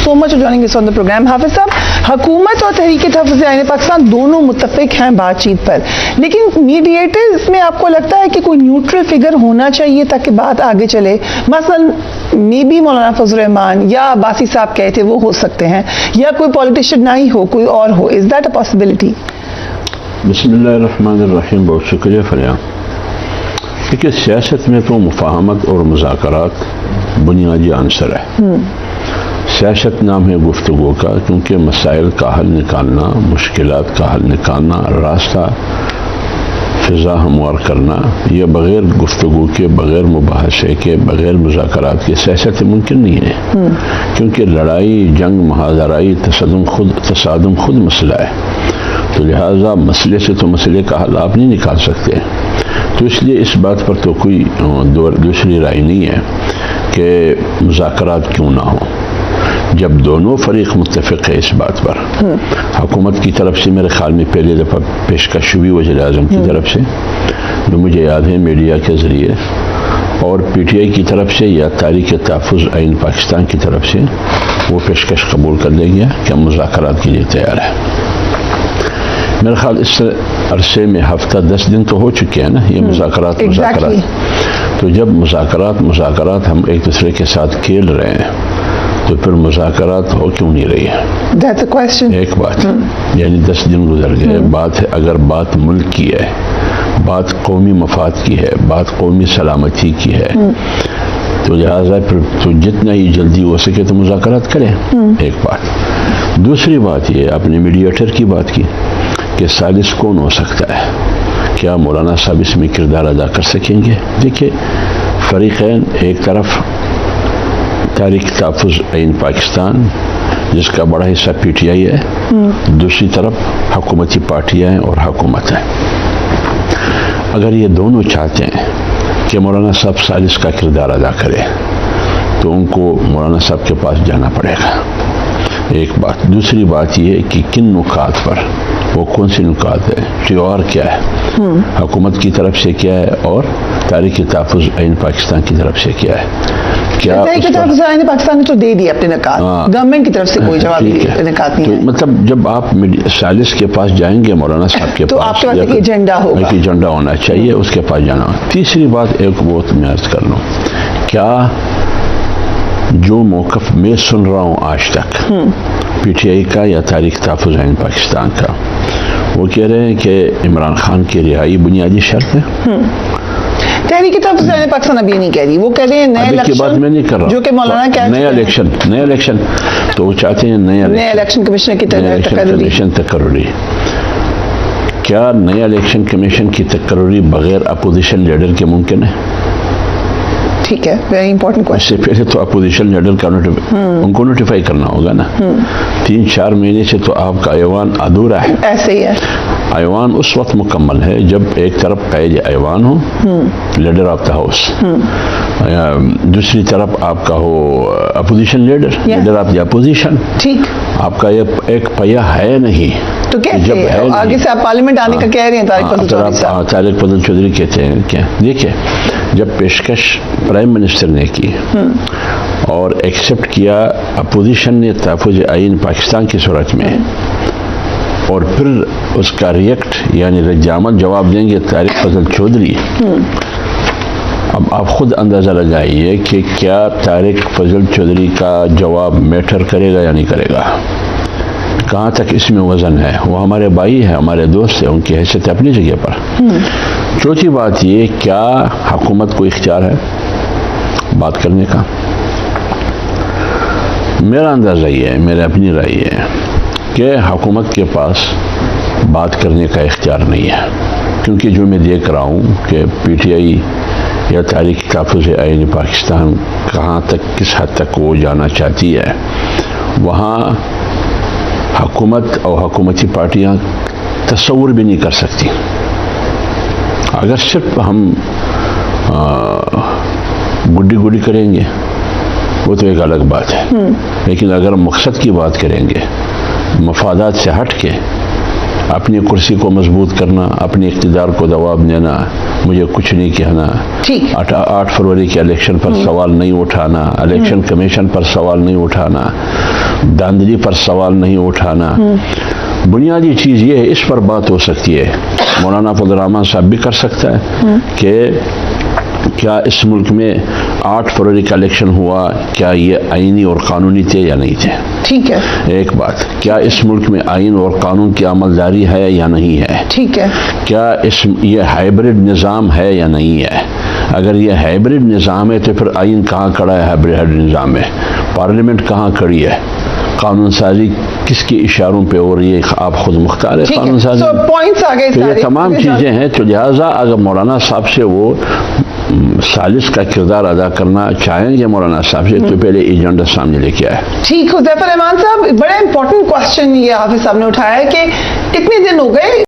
so much for joining us on the program. حافظ صاحب, حکومت اور تحریک تحفظ آئین پاکستان دونوں متفق ہیں بات چیت پر, لیکن میڈیٹرز میں آپ کو لگتا ہے کہ کوئی نیوٹرل فگر ہونا چاہیے تاکہ بات آگے چلے؟ مثلا مے بی مولانا فضل الرحمان یا عباسی صاحب کہے تھے وہ ہو سکتے ہیں, یا کوئی پولیٹیشین نہ ہی ہو, کوئی اور ہو. Is that a possibility? بسم اللہ الرحمن الرحیم. بہت شکریہ فریہ. دیکھیے, سیاست میں تو مفاہمت اور مذاکرات بنیادی عنصر ہے. سیاست نام ہے گفتگو کا, کیونکہ مسائل کا حل نکالنا, مشکلات کا حل نکالنا, راستہ فضا ہموار کرنا, یہ بغیر گفتگو کے, بغیر مباحثے کے, بغیر مذاکرات کے سیاست ممکن نہیں ہے. کیونکہ لڑائی, جنگ, محاذرائی, تصادم خود مسئلہ ہے. تو لہٰذا مسئلے سے تو مسئلے کا حل آپ نہیں نکال سکتے. تو اس لیے اس بات پر تو کوئی دوسری رائے نہیں ہے کہ مذاکرات کیوں نہ ہو, جب دونوں فریق متفق ہے اس بات پر. حکومت کی طرف سے میرے خیال میں پہلی دفعہ پیشکش ہوئی وزیر اعظم کی طرف سے, جو مجھے یاد ہے میڈیا کے ذریعے, اور پی ٹی آئی کی طرف سے یا تحریک تحفظ آئین پاکستان کی طرف سے وہ پیشکش قبول کر لیا گیا کہ ہم مذاکرات کے لیے تیار ہیں. میرے خیال اس عرصے میں ہفتہ 10 دن تو ہو چکے ہیں نا یہ مذاکرات. تو جب مذاکرات ہم ایک دوسرے کے ساتھ کھیل رہے ہیں تو پھر مذاکرات ہو کیوں نہیں رہی ہے؟ ایک بات, یعنی 10 دن گزر گئے. بات ہے, اگر بات ملک کی ہے, بات قومی مفاد کی ہے, بات قومی سلامتی کی ہے, تو لہٰذا پھر تو جتنا ہی جلدی ہو سکے تو مذاکرات کریں. ایک بات. دوسری بات یہ, آپ نے میڈیٹر کی بات کی کہ ثالث کون ہو سکتا ہے, کیا مولانا صاحب اس میں کردار ادا کر سکیں گے؟ دیکھیے, فریقین, ایک طرف تحریک تحفظ آئین پاکستان جس کا بڑا حصہ پی ٹی آئی ہے, دوسری طرف حکومتی پارٹیاں ہیں اور حکومت ہے. اگر یہ دونوں چاہتے ہیں کہ مولانا صاحب ثالث کا کردار ادا کرے تو ان کو مولانا صاحب کے پاس جانا پڑے گا. ایک بات. دوسری بات یہ کہ کن نکات پر, وہ کون سی نکات ہے, ٹیوار کیا ہے, حکومت کی طرف سے کیا ہے, اور تحریک تحفظ آئین پاکستان کی طرف سے کیا ہے. تحریک تحفظ آئین پاکستان نے تو دے دی اپنے نکات, گورنمنٹ کی طرف سے کوئی جواب نکات نہیں ہے. مطلب جب آپ ثالث کے پاس جائیں گے مولانا صاحب کے تو آپ کے پاس ایک ایجنڈا ہوگا, ایک ایجنڈا ہونا چاہیے, اس کے پاس جانا. تیسری بات ایک بہت میں عرض کر لوں, کیا جو موقف میں سن رہا ہوں آج تک پی ٹی آئی کا یا تحریک تحفظ آئین پاکستان کا, وہ کہہ رہے ہیں کہ عمران خان کی رہائی بنیادی شرط ہے. تحریک تحفظ آئین پاکستان ابھی نہیں کہہ رہی, وہ کہہ رہے ہیں نئے الیکشن, جو کہ مولانا کیا نیا الیکشن, تو وہ چاہتے ہیں نیا الیکشن کمیشن کی تقرری. کیا نیا الیکشن کمیشن کی تقرری بغیر اپوزیشن لیڈر کے ممکن ہے؟ ٹھیک ہے, ویری امپورٹنٹ کوشچن. اس سے پہلے تو اپوزیشن لیڈر کا ان کو نوٹیفائی کرنا ہوگا نا. 3-4 مہینے سے تو آپ کا ایوان ادھورا ہے. ایسے ہی ہے. ایوان اس وقت مکمل ہے جب ایک طرف قائد ایوان ہو, لیڈر آف دا ہاؤس, دوسری طرف آپ کا ہو opposition leader of the opposition. ٹھیک, آپ کا ایک پیا ہے نہیں تو کیسے آگے سے آپ پارلیمنٹ آنے کا کہہ رہے ہیں؟ طارق فضل چودھری کہتے ہیں کیا. دیکھیں, جب پیشکش پرائم منسٹر نے کی اور ایکسیپٹ کیا اپوزیشن نے تحفظ آئین پاکستان کی صورت میں, اور پھر اس کا ریئیکٹ یعنی رد عمل جواب دیں گے طارق فضل چودھری. اب آپ خود اندازہ لگائیے کہ کیا طارق فضل چودھری کا جواب میٹر کرے گا یا نہیں کرے گا, کہاں تک اس میں وزن ہے. وہ ہمارے بھائی ہیں, ہمارے دوست ہیں, ان کی حیثیت اپنی جگہ پر. چوتھی بات یہ, کیا حکومت کو اختیار ہے بات کرنے کا؟ میرا اندازہ یہ ہے, میرے اپنی رائے یہ ہے کہ حکومت کے پاس بات کرنے کا اختیار نہیں ہے. کیونکہ جو میں دیکھ رہا ہوں کہ پی ٹی آئی یا تحریک تحفظ آئین پاکستان کہاں تک, کس حد تک وہ جانا چاہتی ہے, وہاں حکومت اور حکومتی پارٹیاں تصور بھی نہیں کر سکتی. اگر صرف ہم گڈی کریں گے وہ تو ایک الگ بات ہے, لیکن اگر مقصد کی بات کریں گے, مفادات سے ہٹ کے اپنی کرسی کو مضبوط کرنا, اپنے اقتدار کو جواب دینا, مجھے کچھ نہیں کہنا, 8 فروری کے الیکشن پر سوال نہیں اٹھانا, الیکشن کمیشن پر سوال نہیں اٹھانا, دھاندلی پر سوال نہیں اٹھانا. بنیادی چیز یہ ہے, اس پر بات ہو سکتی ہے. مولانا فضل الرحمان صاحب بھی کر سکتا ہے کہ کیا اس ملک میں 8 فروری کا الیکشن ہوا, کیا یہ آئینی اور قانونی تھے یا نہیں تھے. ٹھیک ہے. ایک بات, کیا اس ملک میں آئین اور قانون کی عملداری ہے یا نہیں ہے. ٹھیک ہے. کیا یہ ہائبرڈ نظام ہے یا نہیں ہے. اگر یہ ہائبرڈ نظام ہے تو پھر آئین کہاں کھڑا ہے ہائبرڈ نظام میں, پارلیمنٹ کہاں کھڑی ہے, قانون سازی کس کے اشاروں پہ ہو رہی ہے, آپ خود مختار ہے قانون سازی. تو یہ تمام چیزیں ہیں. تو لہٰذا اگر مولانا صاحب سے وہ ثالث کا کردار ادا کرنا چاہیں گے مولانا صاحب سے, تو پہلے ایجنڈا سامنے لے کے آئے. ٹھیک. حذیفہ رحمان صاحب, بڑا امپورٹنٹ کوشچن یہ حافظ صاحب نے اٹھایا ہے کہ کتنے دن ہو گئے